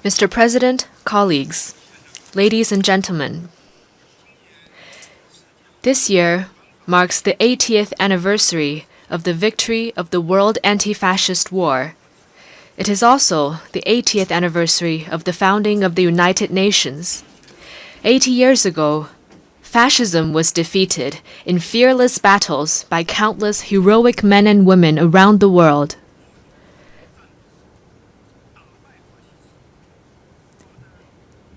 Mr. President, colleagues, ladies and gentlemen, this year marks the 80th anniversary of the victory of the World Anti-Fascist War. It is also the 80th anniversary of the founding of the United Nations. 80 years ago, fascism was defeated in fearless battles by countless heroic men and women around the world.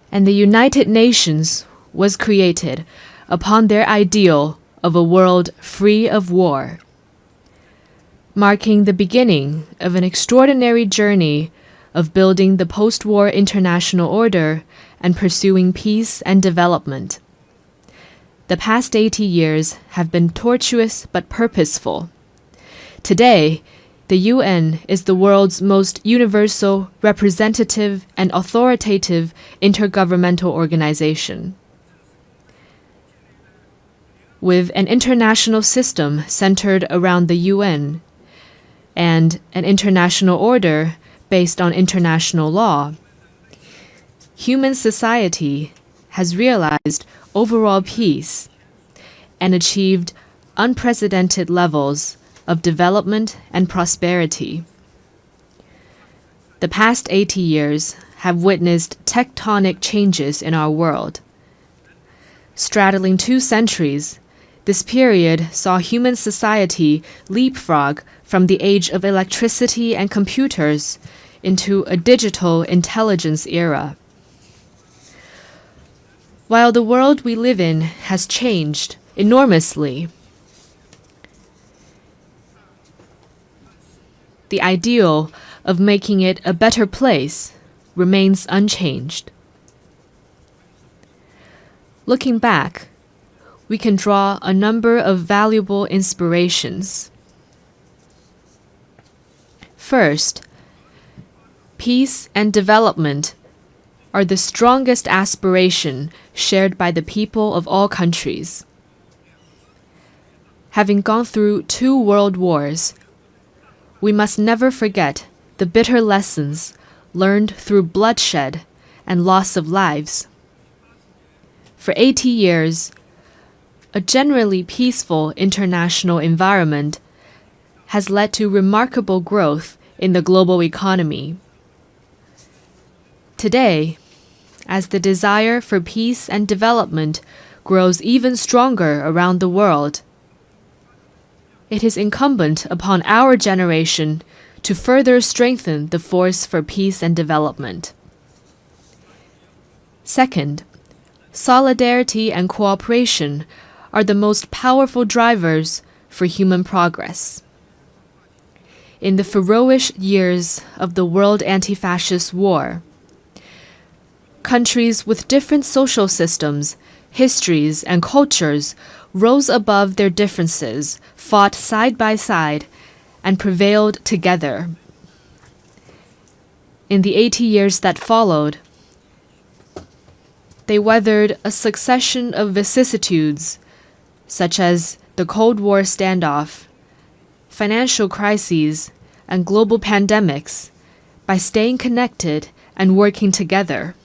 And the United Nations was created upon their ideal of a world free of war, marking the beginning of an extraordinary journey of building the post-war international order and pursuing peace and development. The past 80 years have been tortuous but purposeful. Today, the UN is the world's most universal, representative, and authoritative intergovernmental organization. With an international system centered around the UN and an international order based on international law, human society has realized overall peace and achieved unprecedented levels of development and prosperity. The past 80 years have witnessed tectonic changes in our world. Straddling 2 centuries, this period saw human society leapfrog from the age of electricity and computers into a digital intelligence era. While the world we live in has changed enormously, the ideal of making it a better place remains unchanged. Looking back, we can draw a number of valuable inspirations. First, peace and development are the strongest aspiration shared by the people of all countries. Having gone through 2 world wars, we must never forget the bitter lessons learned through bloodshed and loss of lives. For 80 years, a generally peaceful international environment has led to remarkable growth in the global economy. Today, as the desire for peace and development grows even stronger around the world, it is incumbent upon our generation to further strengthen the force for peace and development. Second, solidarity and cooperation are the most powerful drivers for human progress. In the ferocious years of the World Anti-Fascist War, countries with different social systems, histories, and cultures rose above their differences, fought side by side, and prevailed together. In the 80 years that followed, they weathered a succession of vicissitudes, such as the Cold War standoff, financial crises, and global pandemics, by staying connected and working together.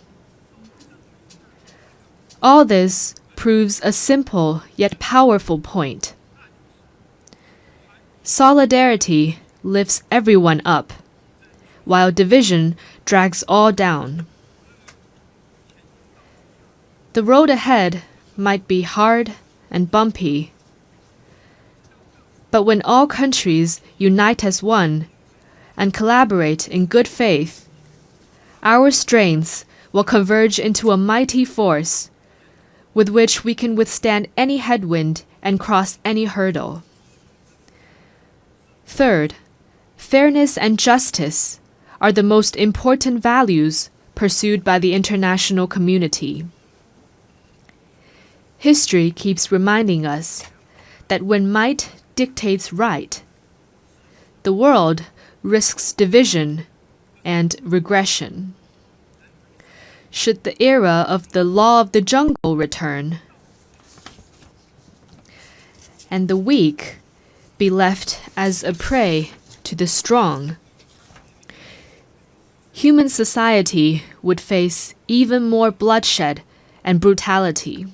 All this proves a simple yet powerful point. Solidarity lifts everyone up, while division drags all down. The road ahead might be hard and bumpy, but when all countries unite as one and collaborate in good faith, our strengths will converge into a mighty force with which we can withstand any headwind and cross any hurdle. Third, fairness and justice are the most important values pursued by the international community. History keeps reminding us that when might dictates right, the world risks division and regression. Should the era of the law of the jungle return, and the weak be left as a prey to the strong, human society would face even more bloodshed and brutality.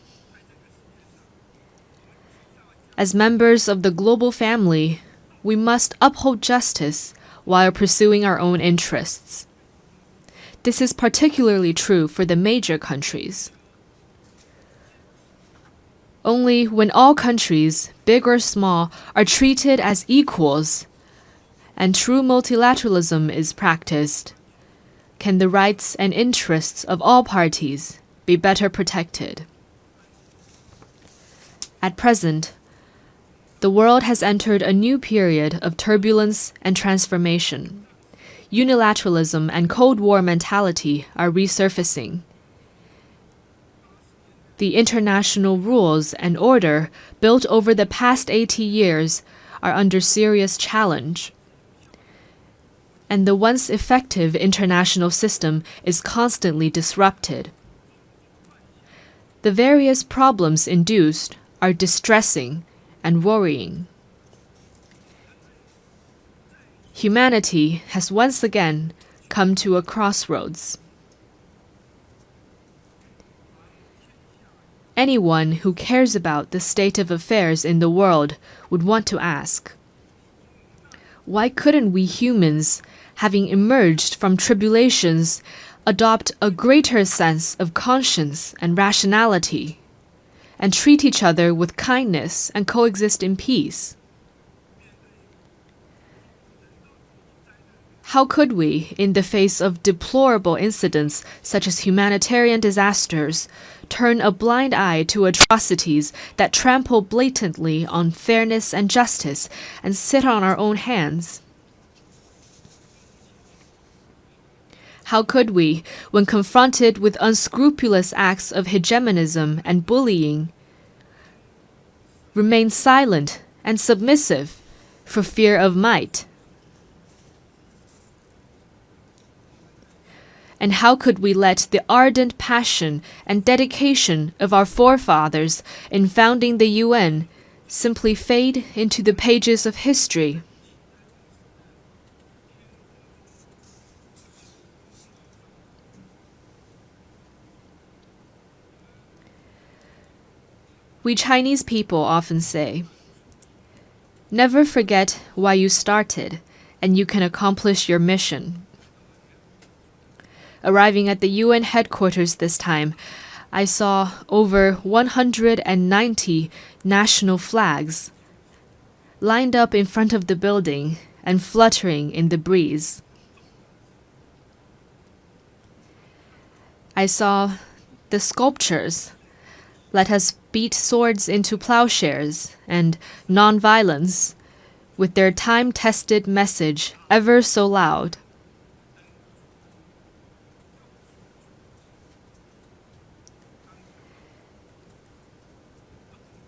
As members of the global family, we must uphold justice while pursuing our own interests. This is particularly true for the major countries. Only when all countries, big or small, are treated as equals and true multilateralism is practiced, can the rights and interests of all parties be better protected. At present, the world has entered a new period of turbulence and transformation. Unilateralism and Cold War mentality are resurfacing. The international rules and order built over the past 80 years are under serious challenge. And the once effective international system is constantly disrupted. The various problems induced are distressing and worrying. Humanity has once again come to a crossroads. Anyone who cares about the state of affairs in the world would want to ask, why couldn't we humans, having emerged from tribulations, adopt a greater sense of conscience and rationality, and treat each other with kindness and coexist in peace? How could we, in the face of deplorable incidents such as humanitarian disasters, turn a blind eye to atrocities that trample blatantly on fairness and justice and sit on our own hands? How could we, when confronted with unscrupulous acts of hegemonism and bullying, remain silent and submissive for fear of might? And how could we let the ardent passion and dedication of our forefathers in founding the UN simply fade into the pages of history? We Chinese people often say, "Never forget why you started, and you can accomplish your mission." Arriving at the UN headquarters this time, I saw over 190 national flags lined up in front of the building and fluttering in the breeze. I saw the sculptures, "Let us beat swords into plowshares," and "Nonviolence," with their time-tested message ever so loud.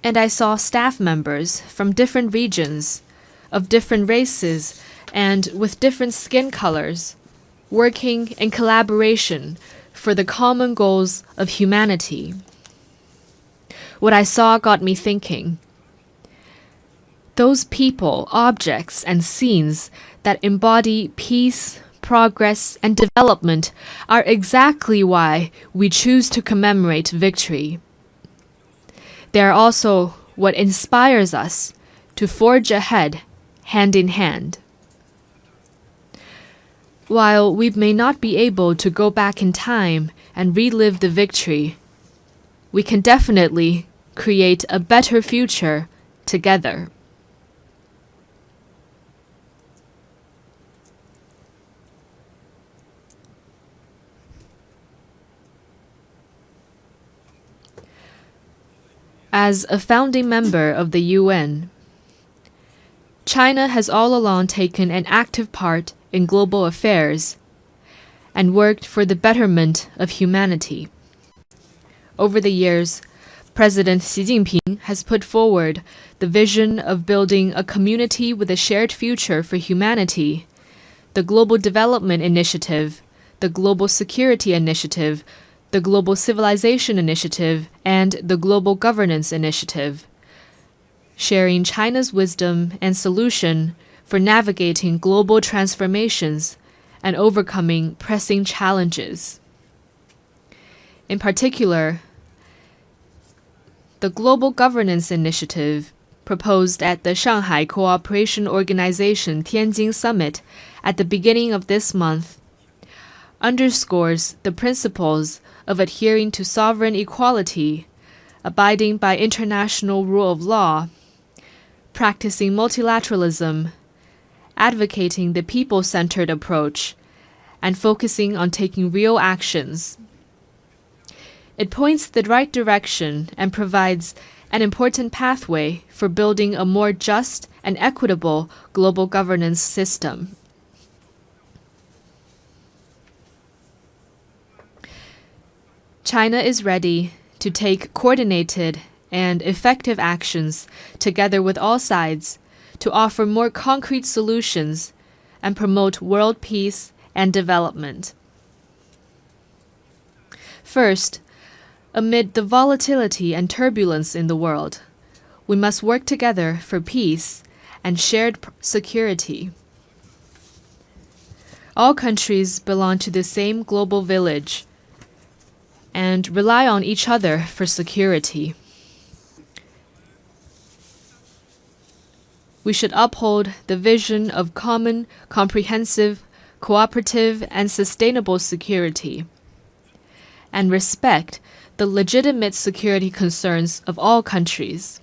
And I saw staff members from different regions, of different races, and with different skin colors, working in collaboration for the common goals of humanity. What I saw got me thinking. Those people, objects, and scenes that embody peace, progress, and development are exactly why we choose to commemorate victory. They are also what inspires us to forge ahead, hand in hand. While we may not be able to go back in time and relive the victory, we can definitely create a better future together. As a founding member of the UN, China has all along taken an active part in global affairs and worked for the betterment of humanity. Over the years, President Xi Jinping has put forward the vision of building a community with a shared future for humanity, the Global Development Initiative, the Global Security Initiative, the Global Civilization Initiative, and the Global Governance Initiative, sharing China's wisdom and solution for navigating global transformations and overcoming pressing challenges. In particular, the Global Governance Initiative proposed at the Shanghai Cooperation Organization Tianjin Summit at the beginning of this month underscores the principles of adhering to sovereign equality, abiding by international rule of law, practicing multilateralism, advocating the people-centered approach, and focusing on taking real actions. It points the right direction and provides an important pathway for building a more just and equitable global governance system. China is ready to take coordinated and effective actions together with all sides to offer more concrete solutions and promote world peace and development. First, amid the volatility and turbulence in the world, we must work together for peace and shared security. All countries belong to the same global village and rely on each other for security. We should uphold the vision of common, comprehensive, cooperative, and sustainable security, and respect the legitimate security concerns of all countries.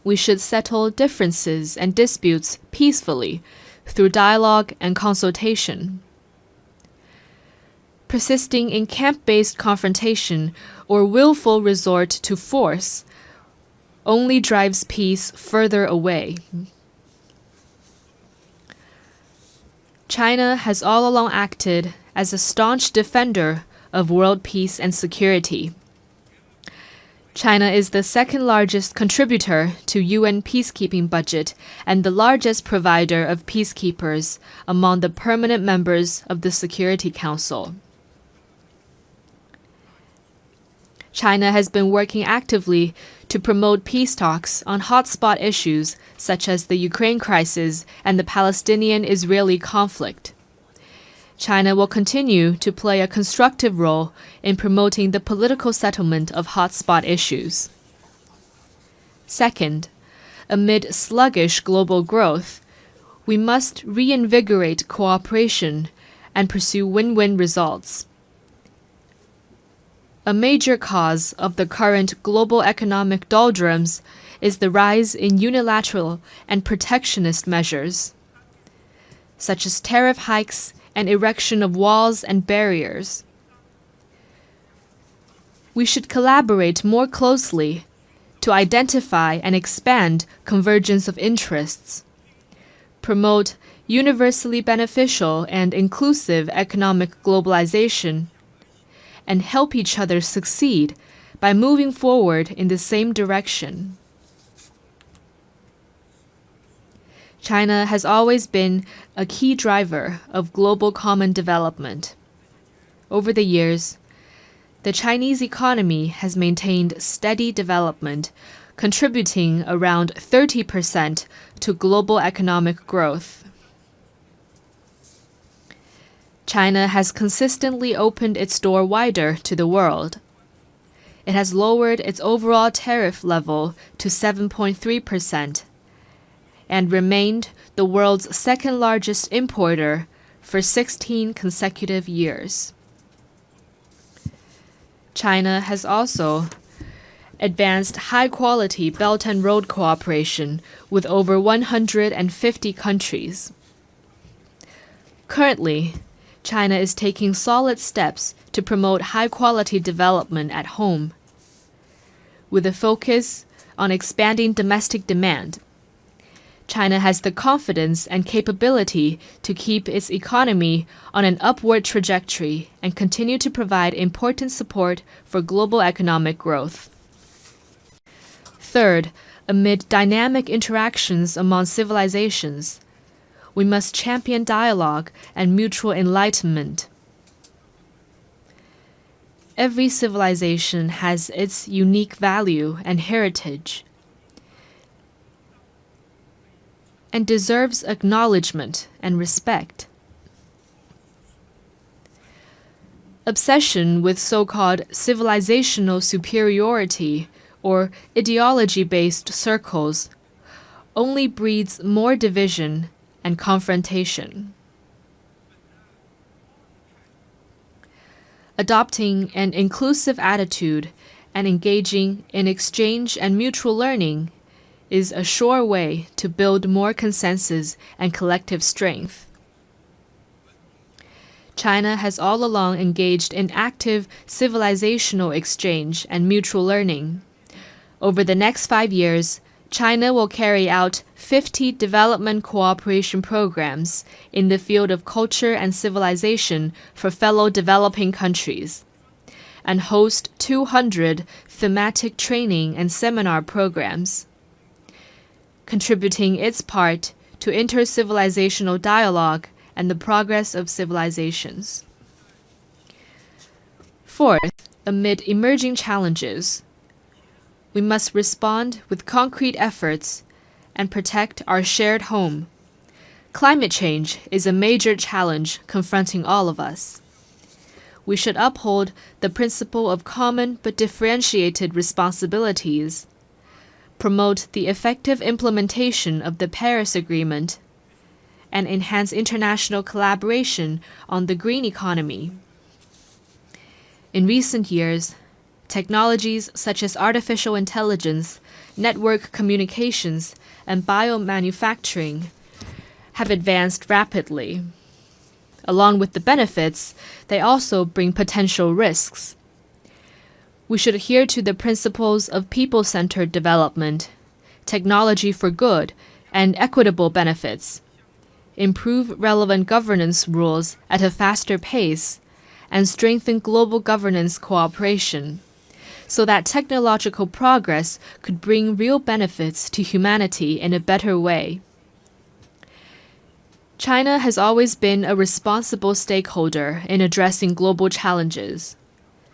We should settle differences and disputes peacefully through dialogue and consultation. Persisting in camp-based confrontation or willful resort to force only drives peace further away. China has all along acted as a staunch defender of world peace and security. China is the second largest contributor to UN peacekeeping budget and the largest provider of peacekeepers among the permanent members of the Security Council. China has been working actively to promote peace talks on hotspot issues such as the Ukraine crisis and the Palestinian-Israeli conflict. China will continue to play a constructive role in promoting the political settlement of hotspot issues. Second, amid sluggish global growth, we must reinvigorate cooperation and pursue win-win results. A major cause of the current global economic doldrums is the rise in unilateral and protectionist measures, such as tariff hikes and erection of walls and barriers. We should collaborate more closely to identify and expand convergence of interests, promote universally beneficial and inclusive economic globalization, and help each other succeed by moving forward in the same direction. China has always been a key driver of global common development. Over the years, the Chinese economy has maintained steady development, contributing around 30% to global economic growth. China has consistently opened its door wider to the world. It has lowered its overall tariff level to 7.3% and remained the world's second largest importer for 16 consecutive years. China has also advanced high-quality Belt and Road cooperation with over 150 countries. Currently, China is taking solid steps to promote high-quality development at home, with a focus on expanding domestic demand. China has the confidence and capability to keep its economy on an upward trajectory and continue to provide important support for global economic growth. Third, amid dynamic interactions among civilizations, we must champion dialogue and mutual enlightenment. Every civilization has its unique value and heritage, and deserves acknowledgement and respect. obsession with so-called civilizational superiority or ideology-based circles only breeds more division and confrontation. Adopting an inclusive attitude and engaging in exchange and mutual learning is a sure way to build more consensus and collective strength. China has all along engaged in active civilizational exchange and mutual learning. Over the next 5 years, China will carry out 50 development cooperation programs in the field of culture and civilization for fellow developing countries, and host 200 thematic training and seminar programs, contributing its part to inter-civilizational dialogue and the progress of civilizations. Fourth, amid emerging challenges, we must respond with concrete efforts and protect our shared home. Climate change is a major challenge confronting all of us. We should uphold the principle of common but differentiated responsibilities, promote the effective implementation of the Paris Agreement, and enhance international collaboration on the green economy. In recent years, technologies such as artificial intelligence, network communications, and biomanufacturing have advanced rapidly. Along with the benefits, they also bring potential risks. We should adhere to the principles of people-centered development, technology for good, and equitable benefits, improve relevant governance rules at a faster pace, and strengthen global governance cooperation, so that technological progress could bring real benefits to humanity in a better way. China has always been a responsible stakeholder in addressing global challenges.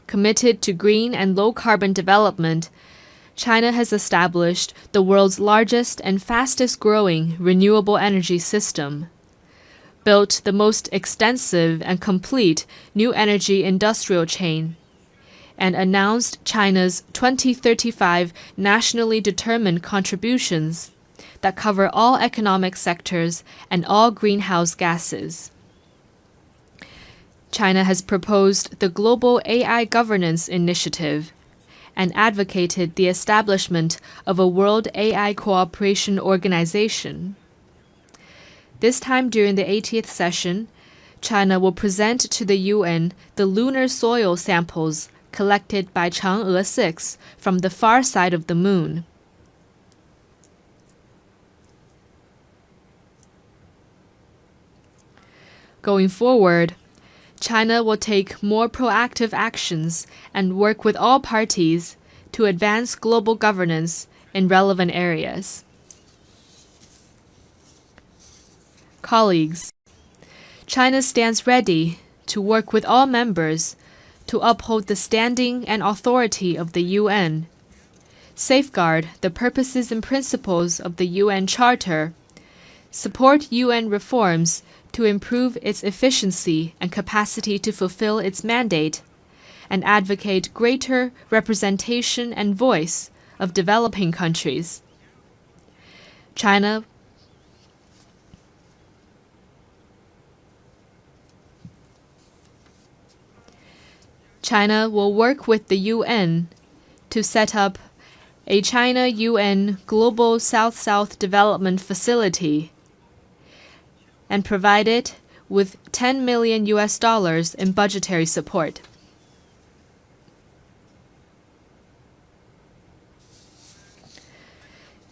Committed to green and low-carbon development, China has established the world's largest and fastest-growing renewable energy system, built the most extensive and complete new energy industrial chain, and announced China's 2035 nationally determined contributions that cover all economic sectors and all greenhouse gases. China has proposed the Global AI Governance Initiative and advocated the establishment of a World AI Cooperation Organization. This time during the 80th session, China will present to the UN the lunar soil samples collected by Chang'e 6 from the far side of the moon. Going forward, China will take more proactive actions and work with all parties to advance global governance in relevant areas. Colleagues, China stands ready to work with all members to uphold the standing and authority of the UN, safeguard the purposes and principles of the UN Charter, support UN reforms to improve its efficiency and capacity to fulfill its mandate, and advocate greater representation and voice of developing countries. China will work with the UN to set up a China-UN Global South-South Development Facility and provide it with $10 million in budgetary support.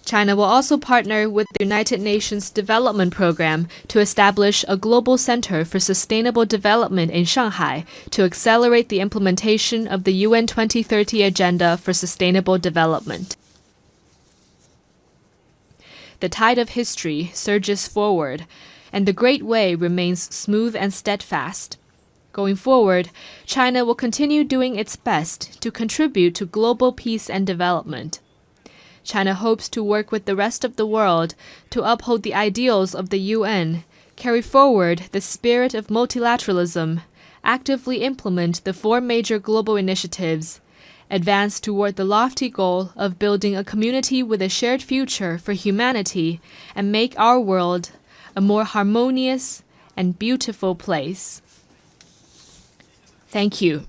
China will also partner with the United Nations Development Program to establish a global center for sustainable development in Shanghai to accelerate the implementation of the UN 2030 Agenda for Sustainable Development. The tide of history surges forward, and the Great Way remains smooth and steadfast. Going forward, China will continue doing its best to contribute to global peace and development. China hopes to work with the rest of the world to uphold the ideals of the UN, carry forward the spirit of multilateralism, actively implement the 4 major global initiatives, advance toward the lofty goal of building a community with a shared future for humanity, and make our world a more harmonious and beautiful place. Thank you.